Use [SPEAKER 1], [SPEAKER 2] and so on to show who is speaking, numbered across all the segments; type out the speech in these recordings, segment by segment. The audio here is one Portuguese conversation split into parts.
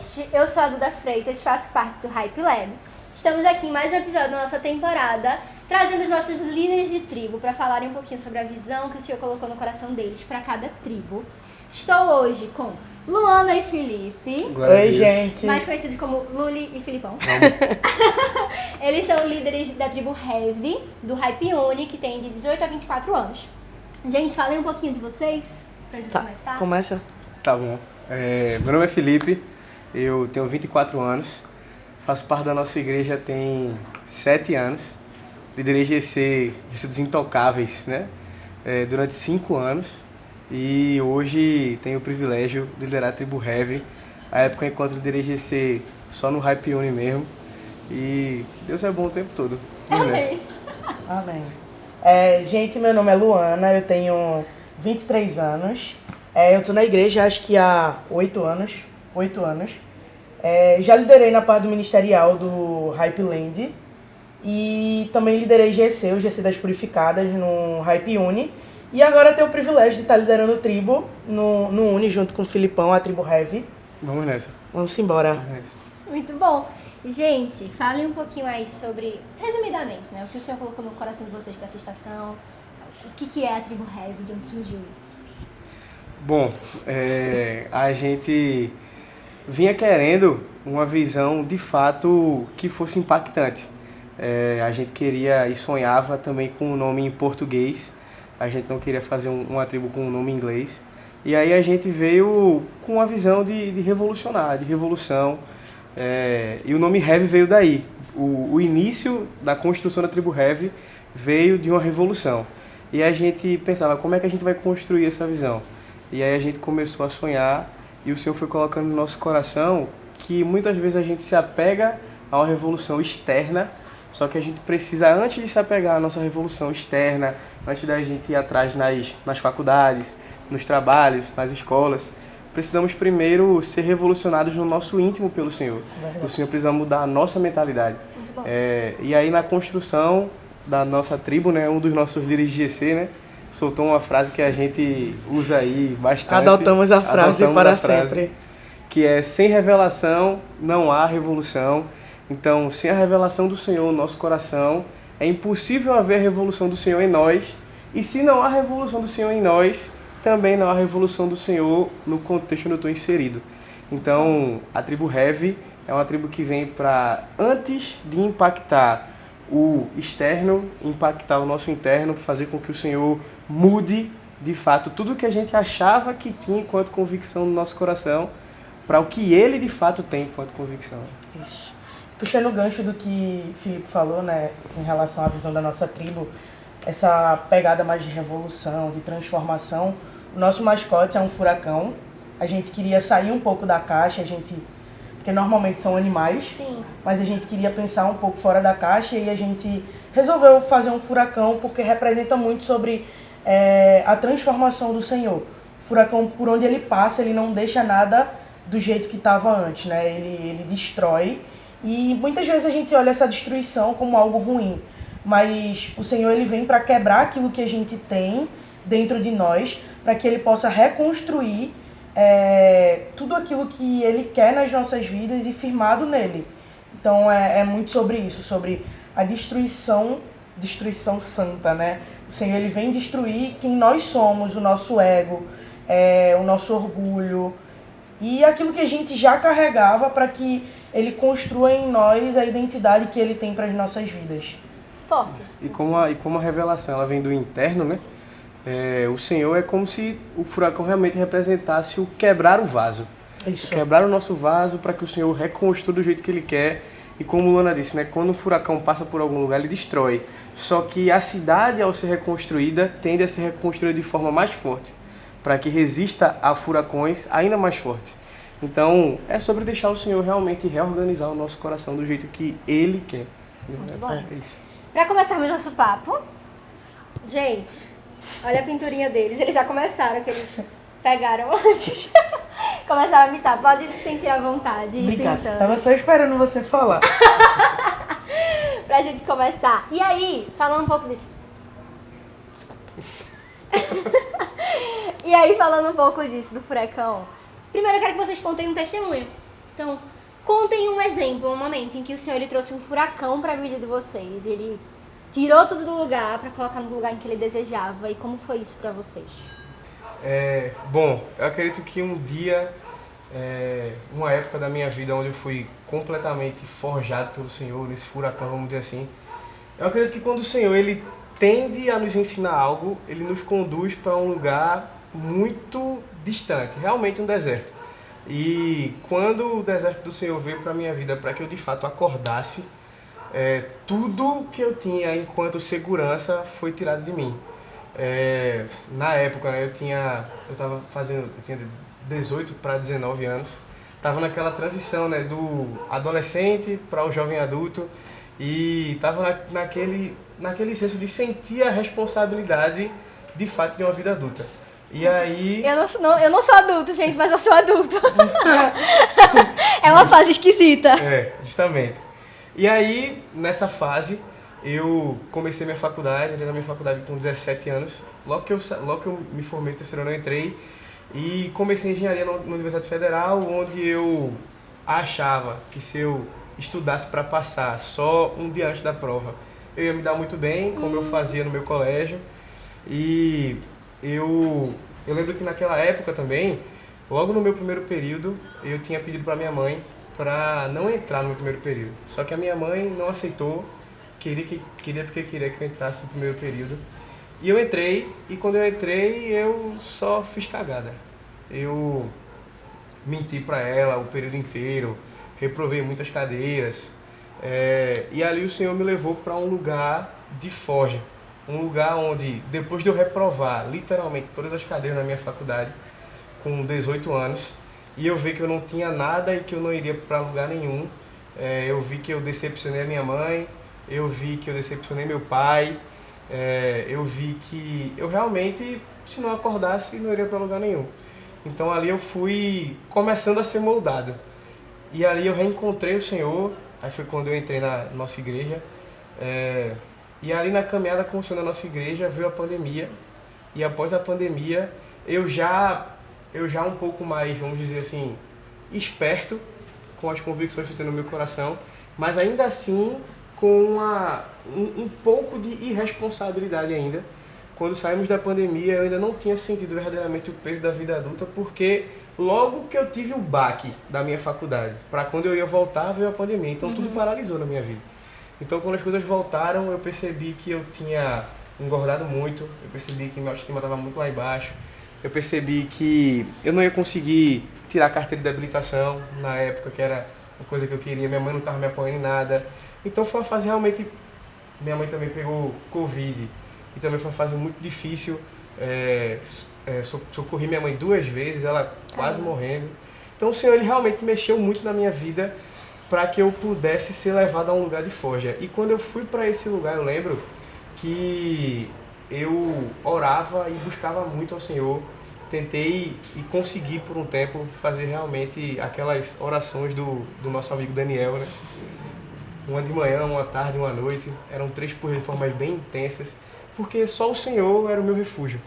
[SPEAKER 1] podcast. Eu sou a Duda Freitas, faço parte do Hype Lab. Estamos aqui em mais um episódio da nossa temporada, trazendo os nossos líderes de tribo para falarem um pouquinho sobre a visão que o Senhor colocou no coração deles para cada tribo. Estou hoje com Luana e Felipe.
[SPEAKER 2] Oi, gente.
[SPEAKER 1] Mais conhecidos como Luli e Filipão. Eles são líderes da tribo Heavy, do Hype Uni, que tem de 18 a 24 anos. Gente, falem um pouquinho de vocês, pra gente começar.
[SPEAKER 2] Começa.
[SPEAKER 3] Tá bom. Meu nome é Felipe, eu tenho 24 anos, faço parte da nossa igreja tem 7 anos, liderei GC dos Intocáveis, né? Durante 5 anos e hoje tenho o privilégio de liderar a tribo Heavy, a época enquanto liderei GC só no Hype Uni mesmo, e Deus é bom o tempo todo.
[SPEAKER 1] Amém.
[SPEAKER 2] Amém. Gente, meu nome é Luana, eu tenho 23 anos. Eu tô na igreja acho que há 8 anos. Já liderei na parte do ministerial do Hype Land e também liderei GC, o GC das Purificadas no Hype Uni. E agora tenho o privilégio de estar liderando o tribo no Uni junto com o Filipão, a tribo Heavy.
[SPEAKER 3] Vamos nessa.
[SPEAKER 2] Vamos embora.
[SPEAKER 3] Vamos nessa.
[SPEAKER 1] Muito bom. Gente, falem um pouquinho aí sobre, resumidamente, né, o que o Senhor colocou no coração de vocês para essa estação, o que é a tribo Heavy, de onde surgiu isso?
[SPEAKER 3] Bom, a gente vinha querendo uma visão de fato que fosse impactante. A gente queria e sonhava também com um nome em português, a gente não queria fazer uma tribo com um nome em inglês. E aí a gente veio com uma visão de revolucionar, de revolução, e o nome Heavy veio daí. O início da construção da tribo Heavy veio de uma revolução. E a gente pensava, como é que a gente vai construir essa visão? E aí a gente começou a sonhar e o Senhor foi colocando no nosso coração que muitas vezes a gente se apega a uma revolução externa, só que a gente precisa, antes de se apegar à nossa revolução externa, antes da gente ir atrás nas faculdades, nos trabalhos, nas escolas, precisamos primeiro ser revolucionados no nosso íntimo pelo Senhor.
[SPEAKER 2] Verdade.
[SPEAKER 3] O Senhor precisa mudar a nossa mentalidade.
[SPEAKER 1] Muito bom.
[SPEAKER 3] E aí na construção da nossa tribo, né, um dos nossos líderes de GC, né, soltou uma frase que a gente usa aí bastante.
[SPEAKER 2] Adotamos a frase para sempre.
[SPEAKER 3] Que é: sem revelação não há revolução. Então, sem a revelação do Senhor no nosso coração, é impossível haver a revolução do Senhor em nós. E se não há revolução do Senhor em nós, também não há revolução do Senhor no contexto onde eu estou inserido. Então, a tribo Heavy é uma tribo que vem para, antes de impactar o externo, impactar o nosso interno, fazer com que o Senhor mude, de fato, tudo que a gente achava que tinha enquanto convicção no nosso coração, para o que Ele, de fato, tem enquanto convicção.
[SPEAKER 2] Isso. Puxando o gancho do que Felipe falou, né, em relação à visão da nossa tribo, essa pegada mais de revolução, de transformação, o nosso mascote é um furacão. A gente queria sair um pouco da caixa, porque normalmente são animais,
[SPEAKER 1] Sim.
[SPEAKER 2] mas a gente queria pensar um pouco fora da caixa e a gente resolveu fazer um furacão porque representa muito sobre a transformação do Senhor. O furacão, por onde ele passa, ele não deixa nada do jeito que estava antes, né? Ele destrói e muitas vezes a gente olha essa destruição como algo ruim, mas o Senhor ele vem para quebrar aquilo que a gente tem dentro de nós, para que ele possa reconstruir tudo aquilo que ele quer nas nossas vidas e firmado nele. Então é muito sobre isso, sobre a destruição santa, né? O Senhor ele vem destruir quem nós somos, o nosso ego, o nosso orgulho e aquilo que a gente já carregava, para que ele construa em nós a identidade que ele tem para as nossas vidas.
[SPEAKER 1] Forte.
[SPEAKER 3] E como a revelação ela vem do interno, né? O Senhor é como se o furacão realmente representasse o quebrar o vaso.
[SPEAKER 2] Isso.
[SPEAKER 3] Quebrar o nosso vaso para que o Senhor reconstrua do jeito que Ele quer. E como Luana disse, né, quando um furacão passa por algum lugar, ele destrói. Só que a cidade, ao ser reconstruída, tende a ser reconstruída de forma mais forte, para que resista a furacões ainda mais fortes. Então, é sobre deixar o Senhor realmente reorganizar o nosso coração do jeito que Ele quer.
[SPEAKER 1] Muito bom.
[SPEAKER 3] É isso.
[SPEAKER 1] Para começarmos nosso papo, gente, olha a pinturinha deles. Eles já começaram, que eles pegaram antes. Começaram a habitar. Pode se sentir à vontade e ir
[SPEAKER 2] Obrigada.
[SPEAKER 1] pintando.
[SPEAKER 2] Tava só esperando você falar.
[SPEAKER 1] Pra gente começar. E aí, falando um pouco disso. E aí, falando um pouco disso, do furacão, primeiro eu quero que vocês contem um testemunho Então, contem um exemplo, um momento em que o Senhor ele trouxe um furacão para a vida de vocês. Ele tirou tudo do lugar para colocar no lugar em que ele desejava. E como foi isso para vocês?
[SPEAKER 3] Bom, eu acredito que um dia, uma época da minha vida onde eu fui completamente forjado pelo Senhor, nesse furacão, vamos dizer assim. Eu acredito que quando o Senhor ele tende a nos ensinar algo, ele nos conduz para um lugar muito distante, realmente um deserto. E quando o deserto do Senhor veio para a minha vida, para que eu de fato acordasse, tudo que eu tinha enquanto segurança foi tirado de mim. Na época, né, eu tinha 18 para 19 anos, estava naquela transição, né, do adolescente para o jovem adulto e estava naquele senso de sentir a responsabilidade de fato de uma vida adulta. E aí...
[SPEAKER 1] Eu não sou adulto, gente, mas eu sou adulto. É uma fase esquisita.
[SPEAKER 3] Justamente. E aí, nessa fase, eu comecei minha faculdade, entrei na minha faculdade com 17 anos. Logo que eu me formei no terceiro ano, eu entrei e comecei engenharia na Universidade Federal, onde eu achava que se eu estudasse para passar só um dia antes da prova, eu ia me dar muito bem, como eu fazia no meu colégio. E eu lembro que naquela época também, logo no meu primeiro período, eu tinha pedido para minha mãe para não entrar no meu primeiro período. Só que a minha mãe não aceitou, queria porque queria que eu entrasse no primeiro período. E eu entrei, e quando eu entrei, eu só fiz cagada. Eu menti para ela o período inteiro, reprovei muitas cadeiras. E ali o Senhor me levou para um lugar de forja. Um lugar onde, depois de eu reprovar literalmente todas as cadeiras na minha faculdade, com 18 anos, e eu vi que eu não tinha nada e que eu não iria para lugar nenhum, eu vi que eu decepcionei a minha mãe, eu vi que eu decepcionei meu pai, eu vi que eu realmente, se não acordasse, não iria para lugar nenhum. Então ali eu fui começando a ser moldado. E ali eu reencontrei o Senhor, aí foi quando eu entrei na nossa igreja. E ali na caminhada com o Senhor na nossa igreja veio a pandemia. E após a pandemia, eu já um pouco mais, vamos dizer assim, esperto com as convicções que eu tenho no meu coração, mas ainda assim com um pouco de irresponsabilidade ainda. Quando saímos da pandemia, eu ainda não tinha sentido verdadeiramente o peso da vida adulta, porque logo que eu tive o baque da minha faculdade, para quando eu ia voltar, veio a pandemia. Então tudo paralisou na minha vida. Então quando as coisas voltaram, eu percebi que eu tinha engordado muito, eu percebi que minha autoestima estava muito lá embaixo, eu percebi que eu não ia conseguir tirar a carteira de habilitação na época, que era uma coisa que eu queria, minha mãe não estava me apoiando em nada. Então foi uma fase realmente... Minha mãe também pegou Covid, e também foi uma fase muito difícil. Socorri minha mãe 2 vezes, ela quase morrendo. Então o Senhor ele realmente mexeu muito na minha vida para que eu pudesse ser levado a um lugar de forja. E quando eu fui para esse lugar, eu lembro que eu orava e buscava muito ao Senhor. Tentei e consegui por um tempo fazer realmente aquelas orações do nosso amigo Daniel, né? Uma de manhã, uma tarde, uma noite. Eram 3 por dia de formas bem intensas, porque só o Senhor era o meu refúgio.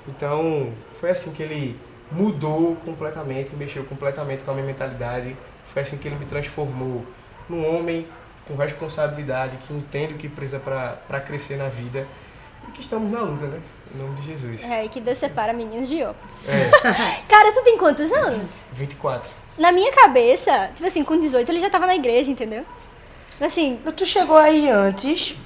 [SPEAKER 3] Então foi assim que Ele mudou completamente, mexeu completamente com a minha mentalidade. Foi assim que Ele me transformou num homem com responsabilidade, que entende o que precisa para crescer na vida. E que estamos na luta, né? Em nome de Jesus.
[SPEAKER 1] E que Deus separa meninos de homens. Cara, tu tem quantos anos?
[SPEAKER 3] 24.
[SPEAKER 1] Na minha cabeça, tipo assim, com 18 ele já tava na igreja, entendeu? Assim...
[SPEAKER 2] Tu chegou aí antes?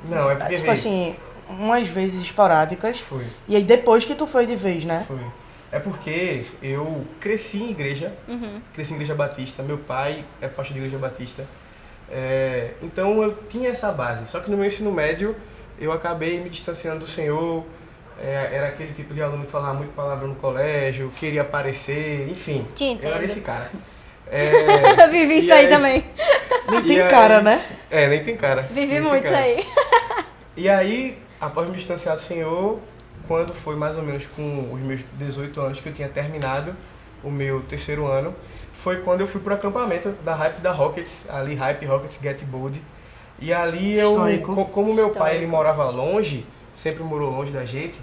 [SPEAKER 3] Não, é porque
[SPEAKER 2] tipo assim, umas vezes esporádicas.
[SPEAKER 3] Foi.
[SPEAKER 2] E aí depois que tu foi de vez, né?
[SPEAKER 3] Foi. É porque eu cresci em igreja, cresci em igreja batista, meu pai é pastor de igreja batista. Então eu tinha essa base, só que no meu ensino médio eu acabei me distanciando do Senhor. Era aquele tipo de aluno que falava muito palavra no colégio, queria aparecer, enfim. Eu era esse cara.
[SPEAKER 1] Eu vivi isso aí também.
[SPEAKER 2] Nem tem cara, né?
[SPEAKER 3] Nem tem cara.
[SPEAKER 1] Vivi muito isso aí.
[SPEAKER 3] E aí, após me distanciar do Senhor, quando foi mais ou menos com os meus 18 anos que eu tinha terminado o meu terceiro ano, foi quando eu fui pro acampamento da Hype da Rockets, ali Hype Rockets Get Bold. E ali como meu pai ele morava longe, sempre morou longe da gente,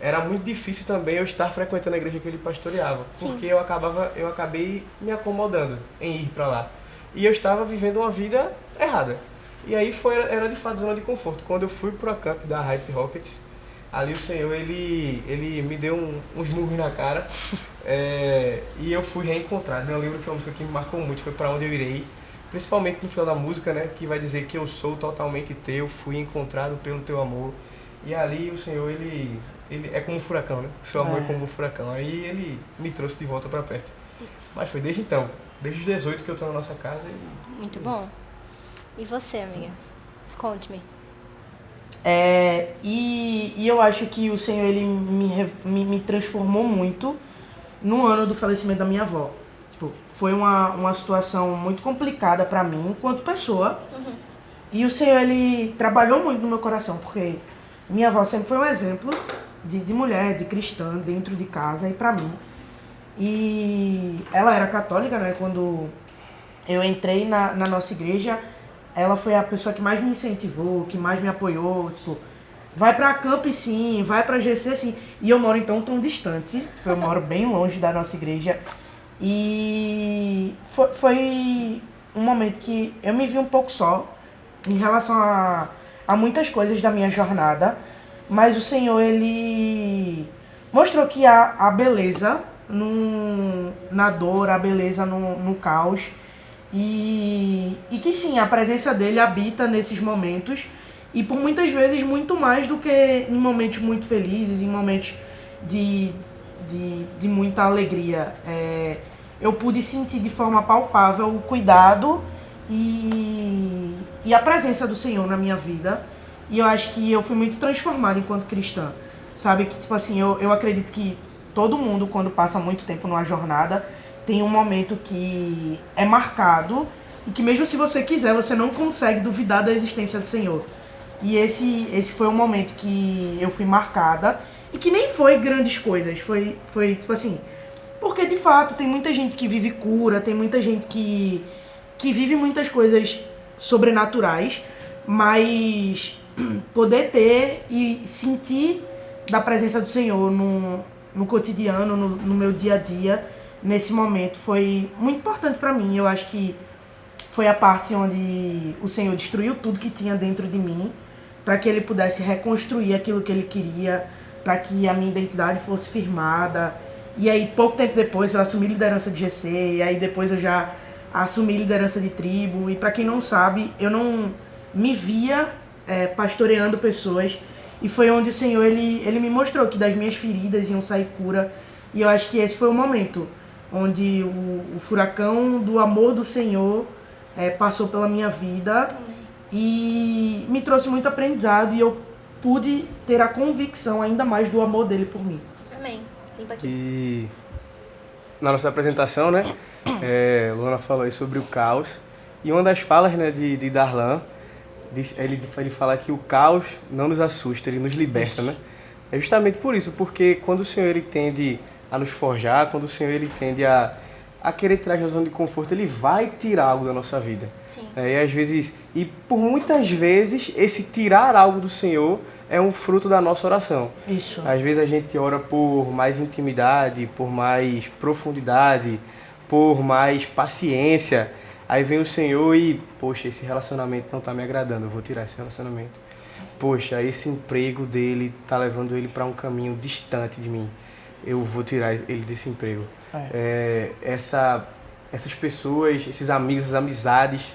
[SPEAKER 3] era muito difícil também eu estar frequentando a igreja que ele pastoreava, porque eu acabei me acomodando em ir para lá. E eu estava vivendo uma vida errada. E aí era de fato zona de conforto. Quando eu fui pro camp da Hype Rockets, ali o Senhor, ele me deu uns murros na cara, e eu fui reencontrado. Eu lembro que uma música que me marcou muito foi Pra Onde Eu Irei, principalmente no final da música, né, que vai dizer que eu sou totalmente teu, fui encontrado pelo teu amor. E ali o Senhor, ele é como um furacão, né? O seu amor é como um furacão. Aí ele me trouxe de volta para perto. Mas foi desde então, desde os 18 que eu tô na nossa casa.
[SPEAKER 1] Muito bom. E você, amiga? Conte-me.
[SPEAKER 2] E eu acho que o Senhor, ele me transformou muito no ano do falecimento da minha avó. Tipo, foi uma situação muito complicada pra mim, enquanto pessoa. E o Senhor, ele trabalhou muito no meu coração, porque minha avó sempre foi um exemplo de mulher, de cristã, dentro de casa e pra mim. E ela era católica, né? Quando eu entrei na nossa igreja, ela foi a pessoa que mais me incentivou, que mais me apoiou, tipo, vai pra camp sim, vai pra GC sim. E eu moro então tão distante, tipo, eu moro bem longe da nossa igreja. E foi um momento que eu me vi um pouco só em relação a muitas coisas da minha jornada, mas o Senhor, ele mostrou que há a beleza na dor, a beleza no caos. E que sim, a presença dele habita nesses momentos, e por muitas vezes muito mais do que em momentos muito felizes, em momentos de muita alegria. Eu pude sentir de forma palpável o cuidado e a presença do Senhor na minha vida, e eu acho que eu fui muito transformada enquanto cristã, sabe? Que tipo assim, eu acredito que todo mundo, quando passa muito tempo numa jornada, tem um momento que é marcado e que mesmo se você quiser, você não consegue duvidar da existência do Senhor. E esse foi um momento que eu fui marcada e que nem foi grandes coisas, foi tipo assim, porque de fato tem muita gente que vive cura, tem muita gente que vive muitas coisas sobrenaturais, mas poder ter e sentir da presença do Senhor no cotidiano, no meu dia a dia, nesse momento foi muito importante para mim. Eu acho que foi a parte onde o Senhor destruiu tudo que tinha dentro de mim, para que Ele pudesse reconstruir aquilo que Ele queria, para que a minha identidade fosse firmada. E aí, pouco tempo depois, eu assumi liderança de GC, e aí depois eu já assumi liderança de tribo. E para quem não sabe, eu não me via pastoreando pessoas, e foi onde o Senhor, ele me mostrou que das minhas feridas iam sair cura. E eu acho que esse foi o momento onde o furacão do amor do Senhor passou pela minha vida e me trouxe muito aprendizado, e eu pude ter a convicção ainda mais do amor dele por mim.
[SPEAKER 1] Amém. Limpa aqui.
[SPEAKER 3] E na nossa apresentação, né, Luana falou aí sobre o caos, e uma das falas, né, de Darlan, ele fala que o caos não nos assusta, ele nos liberta, né? É justamente por isso, porque quando o Senhor, ele tende a nos forjar, quando o Senhor, ele tende a querer tirar a zona de conforto, ele vai tirar algo da nossa vida.
[SPEAKER 1] Sim.
[SPEAKER 3] E às vezes, e por muitas vezes, esse tirar algo do Senhor é um fruto da nossa oração.
[SPEAKER 2] Isso.
[SPEAKER 3] Às vezes a gente ora por mais intimidade, por mais profundidade, por mais paciência. Aí vem o Senhor e, poxa, esse relacionamento não está me agradando, eu vou tirar esse relacionamento. Poxa, esse emprego dele está levando ele para um caminho distante de mim. Eu vou tirar ele desse emprego. Essas pessoas, esses amigos, essas amizades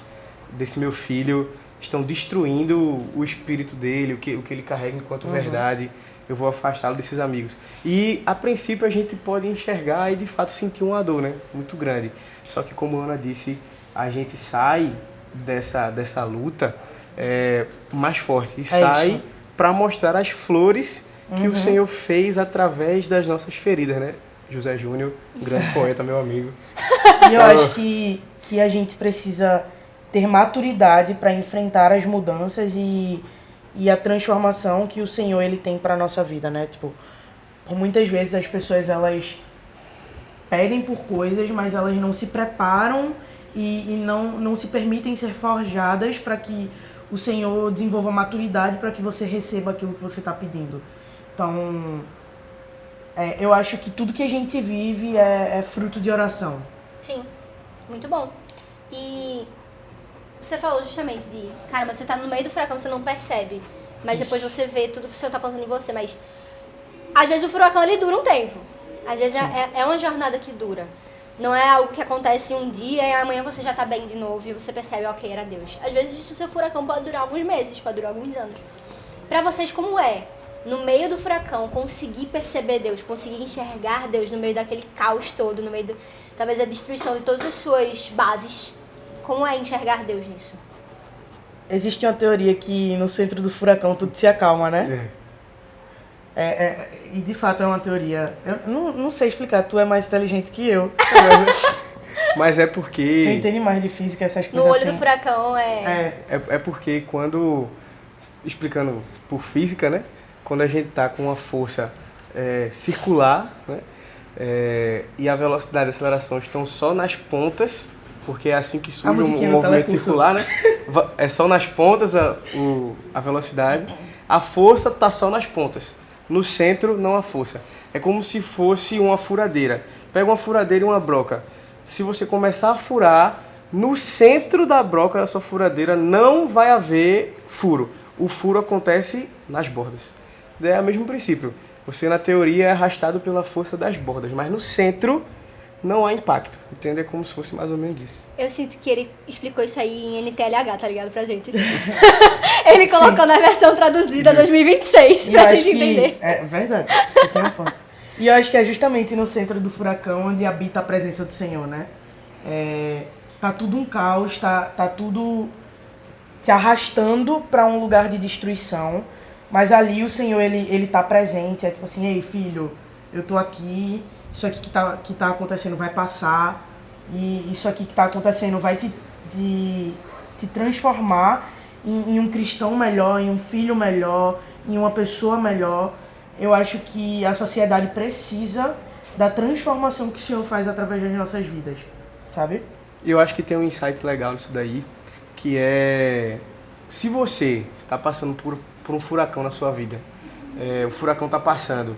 [SPEAKER 3] desse meu filho estão destruindo o espírito dele, o que ele carrega enquanto verdade. Eu vou afastá-lo desses amigos. E, a princípio, a gente pode enxergar e, de fato, sentir uma dor, né, muito grande. Só que, como a Ana disse, a gente sai dessa luta mais forte. E sai para mostrar as flores que o Senhor fez através das nossas feridas, né? José Júnior, um grande poeta, meu amigo.
[SPEAKER 2] E eu acho que a gente precisa ter maturidade para enfrentar as mudanças e a transformação que o Senhor, ele tem para nossa vida, né? Tipo, por muitas vezes as pessoas, elas pedem por coisas, mas elas não se preparam e não se permitem ser forjadas para que o Senhor desenvolva maturidade para que você receba aquilo que você está pedindo. Então, eu acho que tudo que a gente vive é fruto de oração.
[SPEAKER 1] Sim, muito bom. E você falou justamente de, caramba, você tá no meio do furacão, você não percebe, mas depois você vê tudo que o Senhor tá plantando em você, mas às vezes o furacão ele dura um tempo, às vezes é uma jornada que dura. Não é algo que acontece um dia e amanhã você já tá bem de novo e você percebe, ok, era Deus. Às vezes o seu furacão pode durar alguns meses, pode durar alguns anos. Pra vocês, como é, no meio do furacão, conseguir perceber Deus, conseguir enxergar Deus no meio daquele caos todo, no meio, talvez, da destruição de todas as suas bases? Como é enxergar Deus nisso?
[SPEAKER 2] Existe uma teoria que no centro do furacão tudo se acalma, né? E de fato é uma teoria. Eu não sei explicar, tu é mais inteligente que eu.
[SPEAKER 3] Mas é porque...
[SPEAKER 2] Quem entende mais de física, essa
[SPEAKER 1] No
[SPEAKER 2] explicação.
[SPEAKER 1] olho do furacão
[SPEAKER 3] É porque quando, explicando por física, né? Quando a gente tá com uma força circular, né? E a velocidade e a aceleração estão só nas pontas, porque é assim que surge um movimento circular, né? É só nas pontas a velocidade. A força tá só nas pontas. No centro, não há força. É como se fosse uma furadeira. Pega uma furadeira e uma broca. Se você começar a furar, no centro da broca da sua furadeira não vai haver furo. O furo acontece nas bordas. É o mesmo princípio. Você, na teoria, é arrastado pela força das bordas, mas no centro não há impacto. Entende? É como se fosse mais ou menos isso.
[SPEAKER 1] Eu sinto que ele explicou isso aí em NTLH, tá ligado, pra gente? Ele colocou na versão traduzida 2026 pra gente entender.
[SPEAKER 2] É verdade, você tem um ponto. E eu acho que é justamente no centro do furacão onde habita a presença do Senhor, né? Tá tudo um caos, tá tudo se arrastando pra um lugar de destruição, mas ali o Senhor, ele tá presente, é tipo assim, ei filho, eu tô aqui, isso aqui que tá acontecendo vai passar, e isso aqui que tá acontecendo vai te transformar em um cristão melhor, em um filho melhor, em uma pessoa melhor. Eu acho que a sociedade precisa da transformação que o Senhor faz através das nossas vidas, sabe?
[SPEAKER 3] Eu acho que tem um insight legal nisso daí, que é... Se você tá passando por um furacão na sua vida, o furacão tá passando,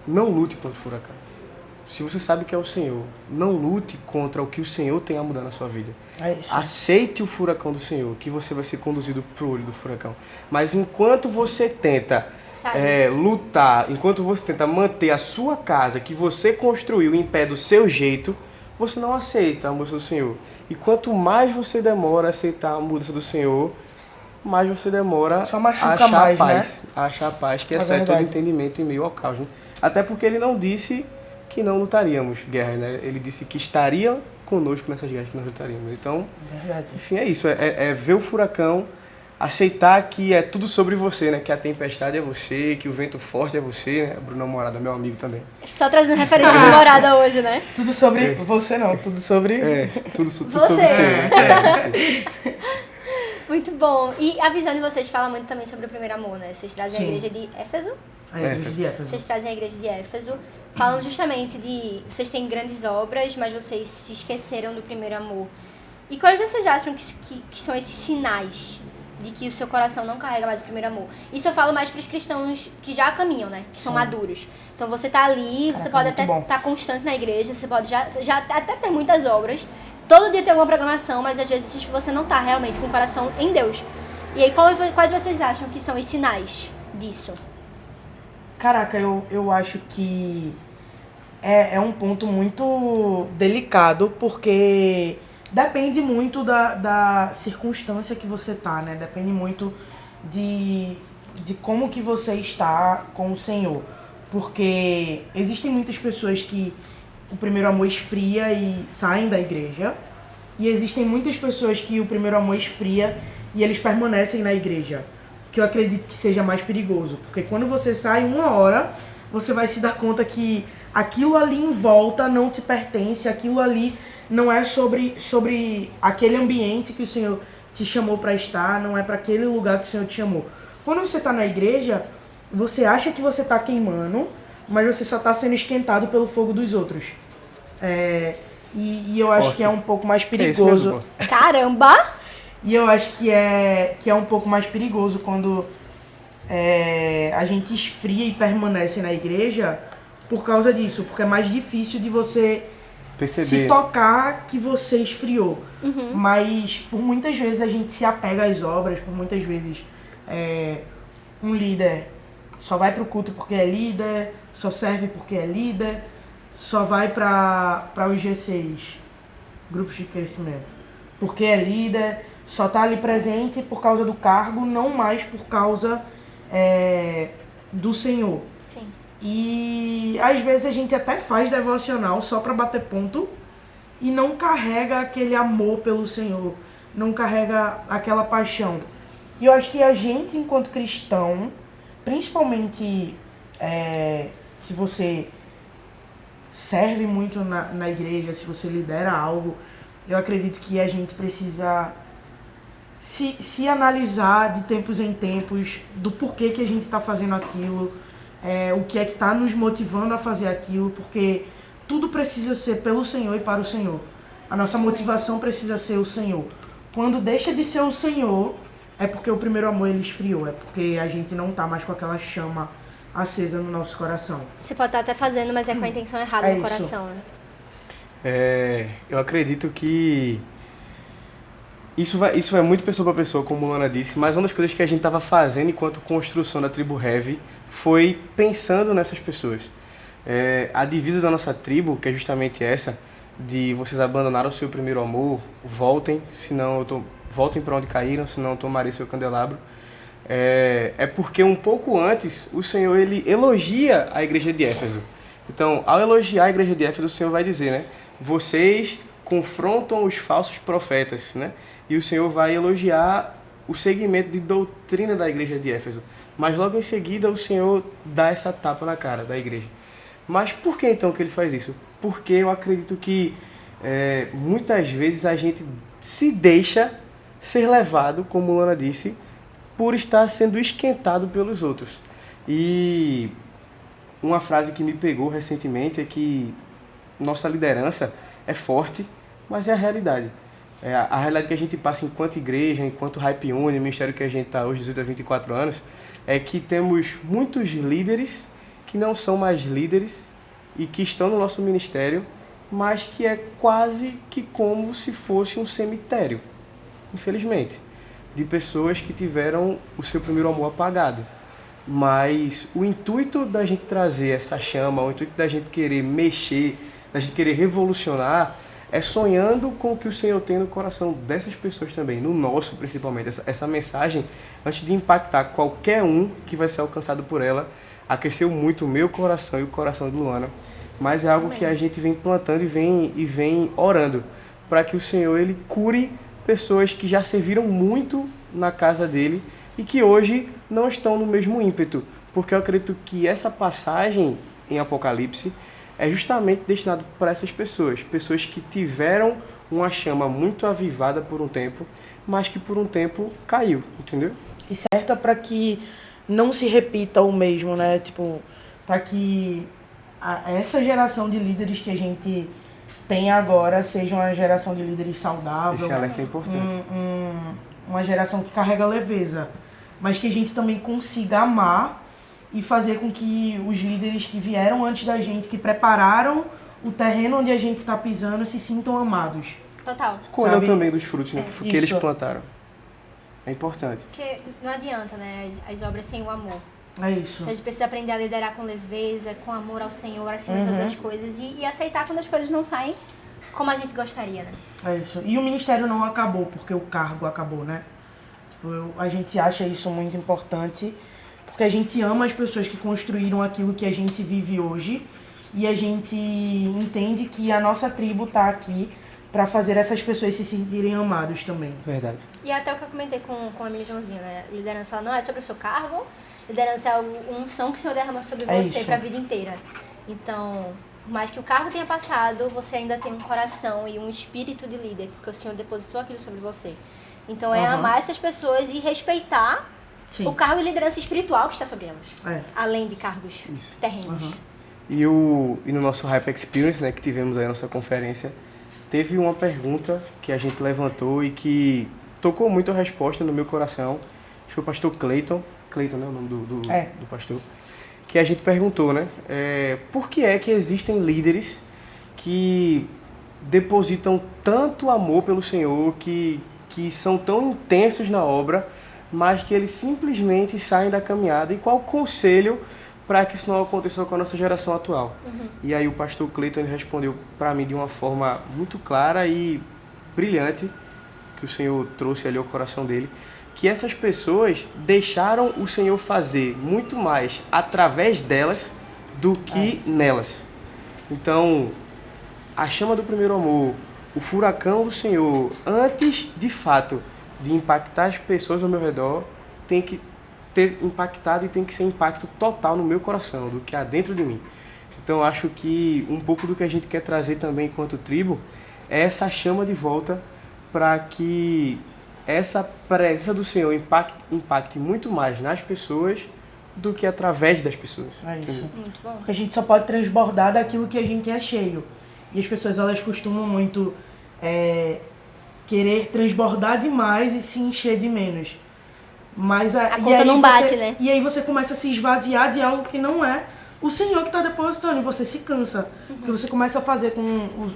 [SPEAKER 3] não lute contra o furacão. Se você sabe que é o Senhor, não lute contra o que o Senhor tem a mudar na sua vida.
[SPEAKER 2] É isso.
[SPEAKER 3] Aceite o furacão do Senhor, que você vai ser conduzido pro olho do furacão. Mas enquanto você tenta lutar, enquanto você tenta manter a sua casa que você construiu em pé do seu jeito, você não aceita a mudança do Senhor. E quanto mais você demora a aceitar a mudança do Senhor, mais você demora
[SPEAKER 2] Só machuca
[SPEAKER 3] a achar
[SPEAKER 2] mais,
[SPEAKER 3] paz.
[SPEAKER 2] né?
[SPEAKER 3] A achar paz, que
[SPEAKER 2] É
[SPEAKER 3] excede todo
[SPEAKER 2] verdade.
[SPEAKER 3] entendimento em meio ao caos. Né? Até porque ele não disse que não lutaríamos guerras, né? Ele disse que estaria conosco nessas guerras que nós lutaríamos. Então,
[SPEAKER 2] Verdade.
[SPEAKER 3] enfim, é isso. É ver o furacão, aceitar que é tudo sobre você, né? Que a tempestade é você, que o vento forte é você, né? Bruno Morada, meu amigo também.
[SPEAKER 1] Só trazendo referência de morada hoje, né?
[SPEAKER 2] Tudo sobre você não, tudo sobre...
[SPEAKER 3] Tudo
[SPEAKER 1] Você.
[SPEAKER 3] sobre você.
[SPEAKER 1] Muito bom. E a visão de vocês fala muito também sobre o primeiro amor, né? Vocês trazem a
[SPEAKER 2] Sim.
[SPEAKER 1] igreja de Éfeso.
[SPEAKER 2] De Éfeso.
[SPEAKER 1] Vocês trazem a igreja de Éfeso, falando justamente de... Vocês têm grandes obras, mas vocês se esqueceram do primeiro amor. E quais vocês acham que são esses sinais de que o seu coração não carrega mais o primeiro amor? Isso eu falo mais para os cristãos que já caminham, né? Que são maduros. Então você tá ali, você pode até estar constante na igreja, você pode já até ter muitas obras, todo dia tem alguma programação, mas às vezes você não tá realmente com o coração em Deus. E aí, quais vocês acham que são os sinais disso?
[SPEAKER 2] Caraca, eu acho que é um ponto muito delicado, porque depende muito da circunstância que você tá, né? Depende muito de como que você está com o Senhor. Porque existem muitas pessoas que o primeiro amor esfria e saem da igreja. E existem muitas pessoas que o primeiro amor esfria e eles permanecem na igreja. Que eu acredito que seja mais perigoso. Porque quando você sai uma hora, você vai se dar conta que aquilo ali em volta não te pertence, aquilo ali não é sobre aquele ambiente que o Senhor te chamou para estar, não é para aquele lugar que o Senhor te chamou. Quando você está na igreja, você acha que você está queimando, mas você só está sendo esquentado pelo fogo dos outros. E eu acho que é um pouco mais perigoso.
[SPEAKER 3] É isso mesmo.
[SPEAKER 1] Caramba!
[SPEAKER 2] E eu acho que é um pouco mais perigoso quando a gente esfria e permanece na igreja, por causa disso, porque é mais difícil de você
[SPEAKER 3] Perceber.
[SPEAKER 2] se tocar que você esfriou. Mas por muitas vezes a gente se apega às obras, por muitas vezes um líder só vai pro culto porque é líder, só serve porque é líder, só vai para os G6, grupos de crescimento, porque é líder, só tá ali presente por causa do cargo, não mais por causa do Senhor.
[SPEAKER 1] Sim.
[SPEAKER 2] E às vezes a gente até faz devocional só para bater ponto e não carrega aquele amor pelo Senhor, não carrega aquela paixão. E eu acho que a gente, enquanto cristão, principalmente se você serve muito na igreja, se você lidera algo, eu acredito que a gente precisa se analisar de tempos em tempos do porquê que a gente está fazendo aquilo, o que é que está nos motivando a fazer aquilo, porque tudo precisa ser pelo Senhor e para o Senhor. A nossa motivação precisa ser o Senhor. Quando deixa de ser o Senhor, é porque o primeiro amor ele esfriou, é porque a gente não tá mais com aquela chama acesa no nosso coração.
[SPEAKER 1] Você pode estar até fazendo, mas é com a intenção errada no
[SPEAKER 2] isso.
[SPEAKER 1] coração, né?
[SPEAKER 3] Eu acredito que isso vai muito pessoa para pessoa, como a Luana disse, mas uma das coisas que a gente estava fazendo enquanto construção da tribo Heavy foi pensando nessas pessoas. A divisa da nossa tribo, que é justamente essa, de vocês abandonaram o seu primeiro amor, voltem para onde caíram, senão eu tomarei seu candelabro. Porque um pouco antes o Senhor ele elogia a igreja de Éfeso. Então, ao elogiar a igreja de Éfeso, o Senhor vai dizer, né? Vocês confrontam os falsos profetas, né? E o Senhor vai elogiar o segmento de doutrina da igreja de Éfeso. Mas logo em seguida o Senhor dá essa tapa na cara da igreja. Mas por que então que ele faz isso? Porque eu acredito que muitas vezes a gente se deixa ser levado, como Luana disse, por estar sendo esquentado pelos outros. E uma frase que me pegou recentemente é que nossa liderança é forte, mas é a realidade. A realidade que a gente passa enquanto igreja, enquanto Hype Uni, ministério que a gente está hoje, 18 a 24 anos, é que temos muitos líderes que não são mais líderes e que estão no nosso ministério, mas que é quase que como se fosse um cemitério, infelizmente, de pessoas que tiveram o seu primeiro amor apagado. Mas o intuito da gente trazer essa chama, o intuito da gente querer mexer, da gente querer revolucionar, é sonhando com o que o Senhor tem no coração dessas pessoas também, no nosso principalmente. Essa mensagem, antes de impactar qualquer um que vai ser alcançado por ela, aqueceu muito o meu coração e o coração de Luana. Mas é algo que a gente vem plantando e vem orando, para que o Senhor ele cure pessoas que já serviram muito na casa dele e que hoje não estão no mesmo ímpeto. Porque eu acredito que essa passagem em Apocalipse é justamente destinado para essas pessoas. Pessoas que tiveram uma chama muito avivada por um tempo, mas que por um tempo caiu, entendeu?
[SPEAKER 2] E certa para que não se repita o mesmo, né? Tipo, para que essa geração de líderes que a gente tem agora seja uma geração de líderes saudável.
[SPEAKER 3] Esse alerta é importante.
[SPEAKER 2] Uma geração que carrega leveza, mas que a gente também consiga amar e fazer com que os líderes que vieram antes da gente, que prepararam o terreno onde a gente está pisando, se sintam amados.
[SPEAKER 1] Total.
[SPEAKER 3] Colham também dos frutos que eles
[SPEAKER 2] Isso.
[SPEAKER 3] plantaram. É importante.
[SPEAKER 1] Porque não adianta, né? As obras sem o amor.
[SPEAKER 2] É isso.
[SPEAKER 1] A gente precisa aprender a liderar com leveza, com amor ao Senhor, acima de todas as coisas. E aceitar quando as coisas não saem como a gente gostaria, né?
[SPEAKER 2] É isso. E o ministério não acabou porque o cargo acabou, né? Tipo, a gente acha isso muito importante porque a gente ama as pessoas que construíram aquilo que a gente vive hoje e a gente entende que a nossa tribo tá aqui para fazer essas pessoas se sentirem amadas também.
[SPEAKER 3] Verdade.
[SPEAKER 1] E até o que eu comentei com a minha Joãozinho, né? Liderança não é sobre o seu cargo, liderança é uma unção que o Senhor derrama sobre você para a vida inteira. Então, por mais que o cargo tenha passado, você ainda tem um coração e um espírito de líder, porque o Senhor depositou aquilo sobre você. Então, é amar essas pessoas e respeitar o cargo e liderança espiritual que está sobre elas, além de cargos terrenos.
[SPEAKER 3] E no nosso Hype Experience, né, que tivemos aí na nossa conferência, teve uma pergunta que a gente levantou e que tocou muito a resposta no meu coração. Foi o pastor Cleiton, né, o nome do pastor. que a gente perguntou, né? Por que é que existem líderes que depositam tanto amor pelo Senhor, que são tão intensos na obra, mas que eles simplesmente saem da caminhada? E qual o conselho para que isso não aconteça com a nossa geração atual? E aí o pastor Cleiton ele respondeu para mim de uma forma muito clara e brilhante, que o Senhor trouxe ali ao coração dele, que essas pessoas deixaram o Senhor fazer muito mais através delas do que nelas. Então, a chama do primeiro amor, o furacão do Senhor, antes de fato de impactar as pessoas ao meu redor, tem que ter impactado e tem que ser impacto total no meu coração, do que há dentro de mim. Então, acho que um pouco do que a gente quer trazer também enquanto tribo é essa chama de volta para que essa presença do Senhor impacte muito mais nas pessoas do que através das pessoas.
[SPEAKER 2] É isso.
[SPEAKER 1] Muito bom.
[SPEAKER 2] Porque a gente só pode transbordar daquilo que a gente é cheio. E as pessoas, elas costumam muito querer transbordar demais e se encher de menos. Mas
[SPEAKER 1] A conta não bate, né?
[SPEAKER 2] E aí você começa a se esvaziar de algo que não é o Senhor que está depositando. E você se cansa. Porque você começa a fazer com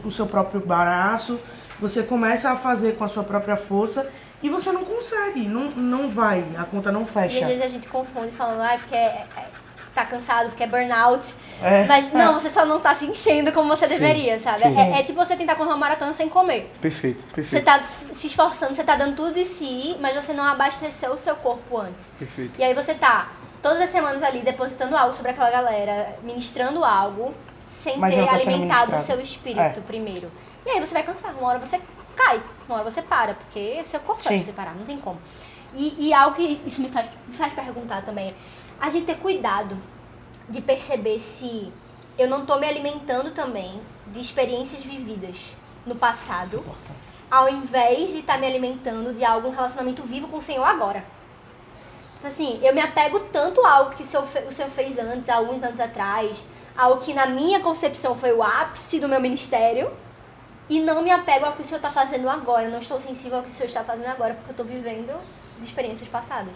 [SPEAKER 2] o seu próprio braço, você começa a fazer com a sua própria força e você não consegue, não vai, a conta não fecha.
[SPEAKER 1] E às vezes a gente confunde falando, porque tá cansado, porque é burnout. Mas não, você só não tá se enchendo como você deveria, sabe? É tipo você tentar correr uma maratona sem comer.
[SPEAKER 3] Perfeito.
[SPEAKER 1] Você tá se esforçando, você tá dando tudo de si, mas você não abasteceu o seu corpo antes.
[SPEAKER 3] Perfeito.
[SPEAKER 1] E aí você tá todas as semanas ali depositando algo sobre aquela galera, ministrando algo, sem
[SPEAKER 2] Mas
[SPEAKER 1] ter
[SPEAKER 2] não tá sendo
[SPEAKER 1] alimentado o
[SPEAKER 2] ministrado.
[SPEAKER 1] seu espírito primeiro. E aí você vai cansar, uma hora você cai, uma hora você para, porque seu corpo vai se parar, não tem como. E algo que isso me faz perguntar também, a gente ter cuidado de perceber se eu não tô me alimentando também de experiências vividas no passado, ao invés de estar me alimentando de algum relacionamento vivo com o Senhor agora. Assim, eu me apego tanto a algo que o Senhor fez antes, há alguns anos atrás, algo que na minha concepção foi o ápice do meu ministério, e não me apego ao que o Senhor está fazendo agora. Eu não estou sensível ao que o Senhor está fazendo agora, porque eu estou vivendo de experiências passadas.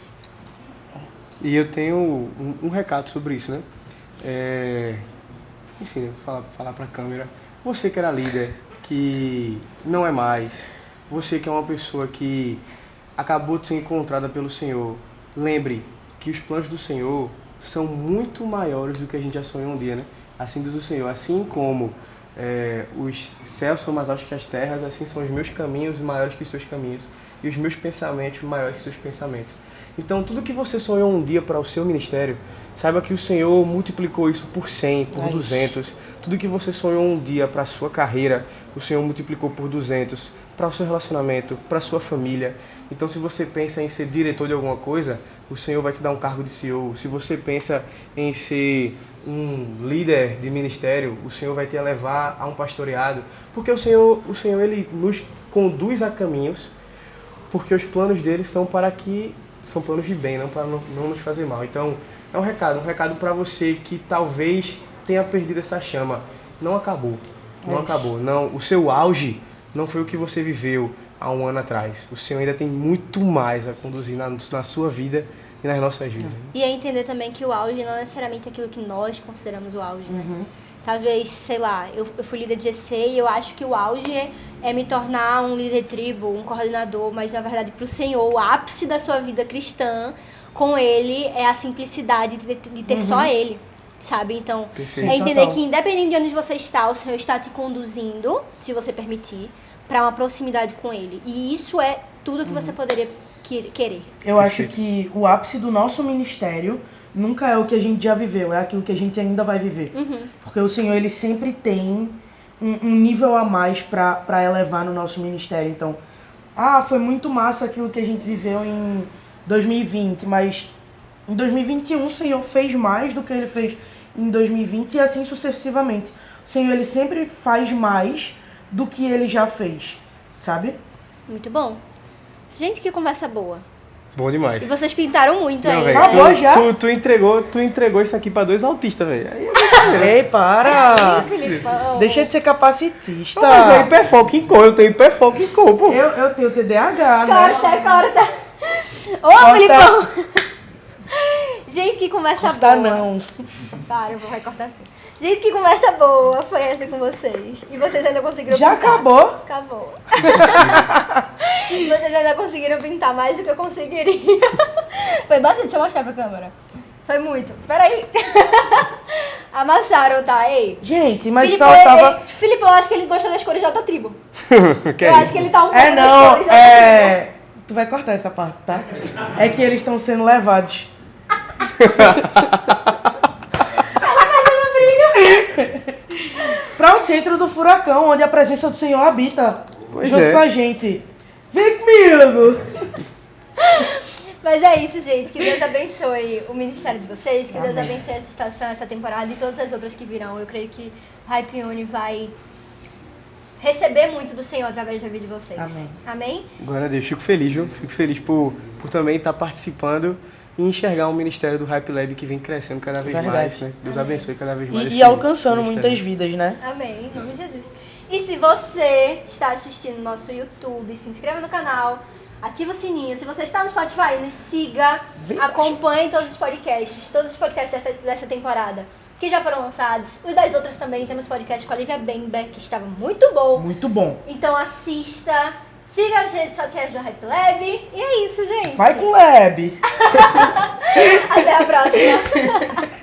[SPEAKER 3] E eu tenho um recado sobre isso, né? Enfim, falar para a câmera. Você que era líder, que não é mais. Você que é uma pessoa que acabou de ser encontrada pelo Senhor. Lembre que os planos do Senhor são muito maiores do que a gente já sonhou um dia, né? Assim diz o Senhor. Assim como os céus são mais altos que as terras, assim são os meus caminhos maiores que os seus caminhos. E os meus pensamentos maiores que os seus pensamentos. Então, tudo que você sonhou um dia para o seu ministério, saiba que o Senhor multiplicou isso por 100, por 200. Tudo que você sonhou um dia para a sua carreira, o Senhor multiplicou por 200. Para o seu relacionamento, para a sua família. Então, se você pensa em ser diretor de alguma coisa, o Senhor vai te dar um cargo de CEO. Se você pensa em ser um líder de ministério, o Senhor vai te levar a um pastoreado. Porque o Senhor ele nos conduz a caminhos, porque os planos dele são planos de bem, não para não nos fazer mal. Então, é um recado para você que talvez tenha perdido essa chama. Não acabou. Não, o seu auge não foi o que você viveu há um ano atrás. O Senhor ainda tem muito mais a conduzir na sua vida e nas nossas vidas.
[SPEAKER 1] E é entender também que o auge não é necessariamente aquilo que nós consideramos o auge, né? Talvez, sei lá, eu fui líder de GC e eu acho que o auge é me tornar um líder de tribo, um coordenador, mas na verdade para o Senhor, o ápice da sua vida cristã, com Ele, é a simplicidade de ter só Ele, sabe? Então,
[SPEAKER 3] Perfeito.
[SPEAKER 1] é entender que independente de onde você está, o Senhor está te conduzindo, se você permitir, para uma proximidade com Ele. E isso é tudo que você poderia querer.
[SPEAKER 2] Eu acho que o ápice do nosso ministério nunca é o que a gente já viveu, é aquilo que a gente ainda vai viver. Porque o Senhor, ele sempre tem um nível a mais para elevar no nosso ministério. Então, foi muito massa aquilo que a gente viveu em 2020, mas em 2021 o Senhor fez mais do que ele fez em 2020 e assim sucessivamente. O Senhor, ele sempre faz mais do que ele já fez, sabe?
[SPEAKER 1] Muito bom. Gente, que conversa boa.
[SPEAKER 3] Bom demais.
[SPEAKER 1] E vocês pintaram muito aí.
[SPEAKER 3] Véio,
[SPEAKER 2] Acabou já?
[SPEAKER 3] Tu entregou isso aqui pra 2 autistas, velho.
[SPEAKER 2] Ei, para!
[SPEAKER 1] Filipão.
[SPEAKER 2] Deixa de ser capacitista.
[SPEAKER 3] Mas é hiperfoco em cor, eu tenho hiperfoco em cor, pô.
[SPEAKER 2] Eu tenho TDAH, né?
[SPEAKER 1] Corta. Ô, Filipão! Gente, que conversa
[SPEAKER 2] Cortar
[SPEAKER 1] boa.
[SPEAKER 2] não.
[SPEAKER 1] Para, eu vou recortar assim. Gente, que conversa boa foi essa com vocês. E vocês ainda conseguiram
[SPEAKER 2] Já
[SPEAKER 1] pintar.
[SPEAKER 2] acabou?
[SPEAKER 1] Acabou. Vocês ainda conseguiram pintar mais do que eu conseguiria. Foi bastante, deixa eu mostrar pra câmera. Foi muito. Peraí. Amassaram, tá? Ei.
[SPEAKER 2] Gente, mas
[SPEAKER 1] Filipe,
[SPEAKER 2] faltava...
[SPEAKER 1] Filipe, eu acho que ele gosta das cores de outra tribo.
[SPEAKER 3] Que
[SPEAKER 1] Eu
[SPEAKER 3] é
[SPEAKER 1] acho
[SPEAKER 3] isso?
[SPEAKER 1] que ele tá um pouco
[SPEAKER 2] É,
[SPEAKER 1] das
[SPEAKER 2] não,
[SPEAKER 1] cores de outra tribo.
[SPEAKER 2] é... Tu vai cortar essa parte, tá? É que eles estão sendo levados. Para o centro do furacão, onde a presença do Senhor habita.
[SPEAKER 3] Pois
[SPEAKER 2] junto
[SPEAKER 3] é.
[SPEAKER 2] com a gente. Vem comigo!
[SPEAKER 1] Mas é isso, gente. Que Deus abençoe o ministério de vocês. Que Deus abençoe essa estação, essa temporada e todas as outras que virão. Eu creio que o Hype Uni vai receber muito do Senhor através da vida de vocês.
[SPEAKER 2] Amém.
[SPEAKER 1] Amém?
[SPEAKER 3] Glória a Deus, fico feliz, viu? Fico feliz por também estar participando e enxergar um ministério do Hype Lab que vem crescendo cada vez
[SPEAKER 2] Verdade.
[SPEAKER 3] mais, né? Deus abençoe cada vez mais.
[SPEAKER 2] E
[SPEAKER 3] esse
[SPEAKER 2] alcançando
[SPEAKER 3] ministério.
[SPEAKER 2] muitas vidas, né?
[SPEAKER 1] Amém. Em nome de Jesus. E se você está assistindo no nosso YouTube, se inscreva no canal. Ativa o sininho. Se você está no Spotify, nos siga.
[SPEAKER 2] Verdade.
[SPEAKER 1] Acompanhe todos os podcasts dessa temporada que já foram lançados. Os das outras também. Temos podcast com a Lívia Bember, que estava muito bom.
[SPEAKER 2] Muito bom.
[SPEAKER 1] Então assista. Siga as redes sociais do Hype Lab. E é isso, gente.
[SPEAKER 2] Vai com o Lab!
[SPEAKER 1] Até a próxima.